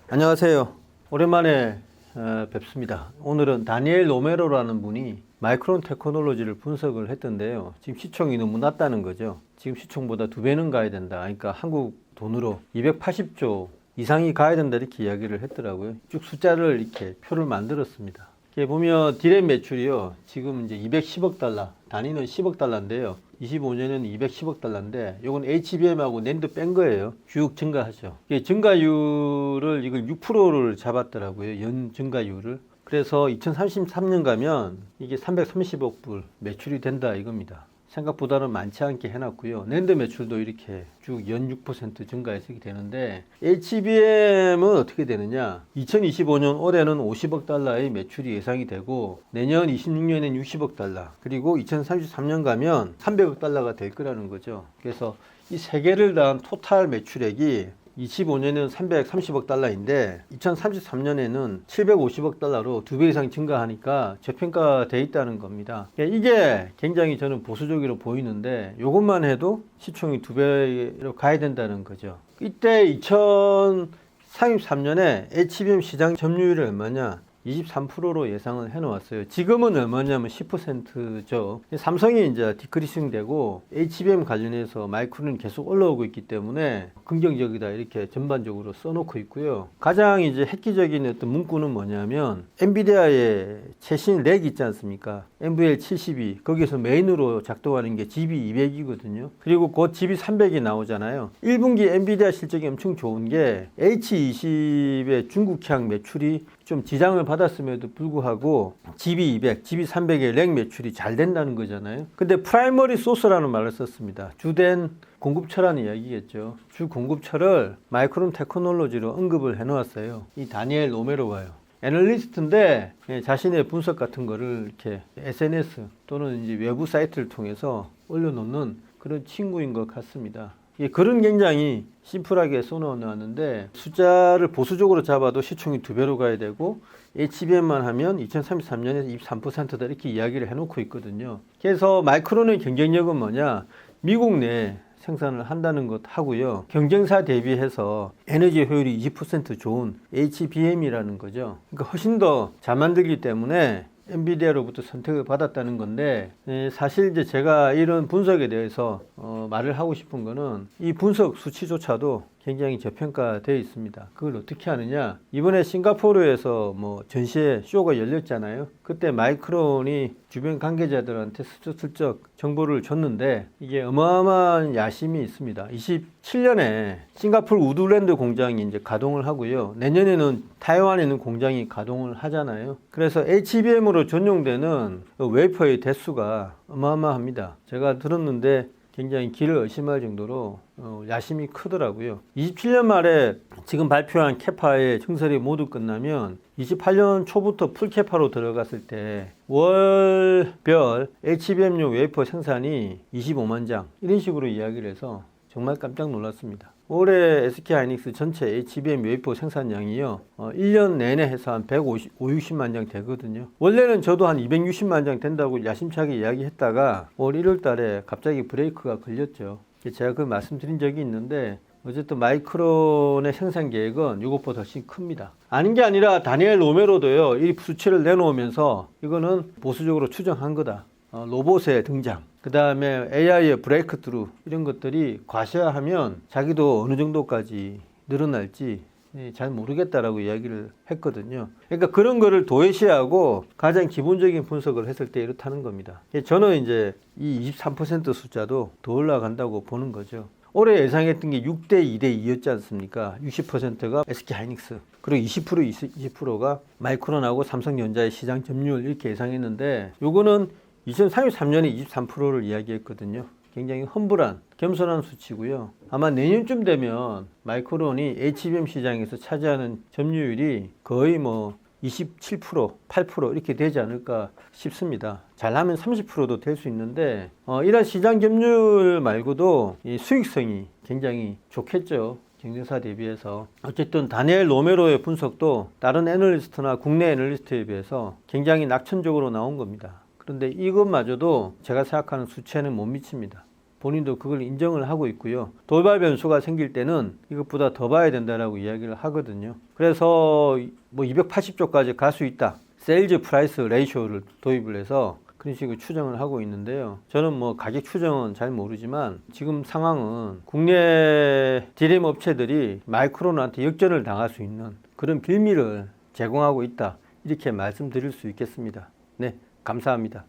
안녕하세요. 오랜만에 뵙습니다. 오늘은 다니엘 로메로라는 분이 마이크론 테크놀로지를 분석을 했던데요. 지금 시총이 너무 낮다는 거죠. 지금 시총보다 2배는 가야 된다. 그러니까 한국 돈으로 280조 이상이 가야 된다 이렇게 이야기를 했더라고요. 쭉 숫자를 이렇게 표를 만들었습니다. 이렇게 보면 디램 매출이요. 지금 이제 210억 달러, 단위는 10억 달러인데요. 25년에는 210억 달러인데 요건 HBM하고 낸드 뺀 거예요. 쭉 증가하죠. 이게 증가율을 이걸 6%를 잡았더라고요. 연 증가율을. 그래서 2033년 가면 이게 330억 불 매출이 된다 이겁니다. 생각보다는 많지 않게 해놨고요. 낸드 매출도 이렇게 쭉 연 6% 증가해서 되는데 HBM은 어떻게 되느냐? 2025년 올해는 50억 달러의 매출이 예상이 되고 내년 26년엔 60억 달러 그리고 2033년 가면 300억 달러가 될 거라는 거죠. 그래서 이 세 개를 더한 토탈 매출액이 25년에는 330억 달러인데 2033년에는 750억 달러로 2배 이상 증가하니까 저평가되어 있다는 겁니다. 이게 굉장히 저는 보수적으로 보이는데 이것만 해도 시총이 2배로 가야 된다는 거죠. 이때 2033년에 HBM 시장 점유율이 얼마냐? 23%로 예상을 해놓았어요. 지금은 얼마냐면 10%죠. 삼성이 이제 디크리싱 되고 HBM 관련해서 마이크론은 계속 올라오고 있기 때문에 긍정적이다 이렇게 전반적으로 써놓고 있고요. 가장 이제 획기적인 어떤 문구는 뭐냐면 엔비디아의 최신 렉 있지 않습니까? NVL72 거기서 메인으로 작동하는 게 GB200이거든요. 그리고 곧 GB300이 나오잖아요. 1분기 엔비디아 실적이 엄청 좋은 게 H20의 중국향 매출이 좀 지장을 받았음에도 불구하고 GB200, GB300의 렉 매출이 잘 된다는 거잖아요. 근데 프라이머리 소스라는 말을 썼습니다. 주된 공급처라는 이야기겠죠. 주 공급처를 마이크론 테크놀로지로 언급을 해놓았어요. 이 다니엘 로메로가요. 애널리스트인데 자신의 분석 같은 거를 이렇게 SNS 또는 이제 외부 사이트를 통해서 올려놓는 그런 친구인 것 같습니다. 글은 굉장히 심플하게 써놓았는데 숫자를 보수적으로 잡아도 시총이 2배로 가야 되고 HBM만 하면 2033년에서 23%다 이렇게 이야기를 해놓고 있거든요. 그래서 마이크론의 경쟁력은 뭐냐? 미국 내 생산을 한다는 것 하고요. 경쟁사 대비해서 에너지 효율이 20% 좋은 HBM이라는 거죠. 그러니까 훨씬 더 잘 만들기 때문에 엔비디아로부터 선택을 받았다는 건데 사실 이제 제가 이런 분석에 대해서 말을 하고 싶은 거는 이 분석 수치조차도 굉장히 저평가되어 있습니다. 그걸 어떻게 하느냐? 이번에 싱가포르에서 뭐 전시회 쇼가 열렸잖아요. 그때 마이크론이 주변 관계자들한테 슬쩍 정보를 줬는데 이게 어마어마한 야심이 있습니다. 27년에 싱가포르 우드랜드 공장이 이제 가동을 하고요. 내년에는 타이완에 있는 공장이 가동을 하잖아요. 그래서 HBM으로 전용되는 웨이퍼의 대수가 어마어마합니다. 제가 들었는데 굉장히 길을 의심할 정도로 야심이 크더라고요. 27년 말에 지금 발표한 캐파의 증설이 모두 끝나면 28년 초부터 풀캐파로 들어갔을 때 월별 HBM용 웨이퍼 생산이 25만 장 이런 식으로 이야기를 해서 정말 깜짝 놀랐습니다. 올해 SK하이닉스 전체 HBM 웨이퍼 생산량이요 1년 내내 해서 한 150만 장 되거든요. 원래는 저도 한 260만 장 된다고 야심차게 이야기했다가 올 1월 달에 갑자기 브레이크가 걸렸죠. 제가 그 말씀드린 적이 있는데 어쨌든 마이크론의 생산 계획은 이것보다 훨씬 큽니다. 아닌 게 아니라 다니엘 로메로도요 이 수치를 내놓으면서 이거는 보수적으로 추정한 거다. 로봇의 등장, 그 다음에 AI의 브레이크트루 이런 것들이 과시하면 자기도 어느 정도까지 늘어날지 잘 모르겠다라고 이야기를 했거든요. 그러니까 그런 거를 도외시하고 가장 기본적인 분석을 했을 때 이렇다는 겁니다. 저는 이제 이 23% 숫자도 더 올라간다고 보는 거죠. 올해 예상했던 게 6대 2대 2였지 않습니까? 60%가 SK하이닉스 그리고 20%가 마이크론하고 삼성전자의 시장 점유율 이렇게 예상했는데 요거는 2033년에 23%를 이야기했거든요. 굉장히 험불한 겸손한 수치고요. 아마 내년쯤 되면 마이크론이 HBM 시장에서 차지하는 점유율이 거의 뭐 27%, 8% 이렇게 되지 않을까 싶습니다. 잘하면 30%도 될 수 있는데 이런 시장 점유율 말고도 이 수익성이 굉장히 좋겠죠. 경쟁사 대비해서. 어쨌든 다니엘 로메로의 분석도 다른 애널리스트나 국내 애널리스트에 비해서 굉장히 낙천적으로 나온 겁니다. 그런데 이것마저도 제가 생각하는 수치에는 못 미칩니다. 본인도 그걸 인정을 하고 있고요. 돌발 변수가 생길 때는 이것보다 더 봐야 된다라고 이야기를 하거든요. 그래서 뭐 280조까지 갈 수 있다. 세일즈 프라이스 레이쇼를 도입을 해서 그런 식으로 추정을 하고 있는데요. 저는 뭐 가격 추정은 잘 모르지만 지금 상황은 국내 디램 업체들이 마이크론한테 역전을 당할 수 있는 그런 빌미를 제공하고 있다. 이렇게 말씀드릴 수 있겠습니다. 네, 감사합니다.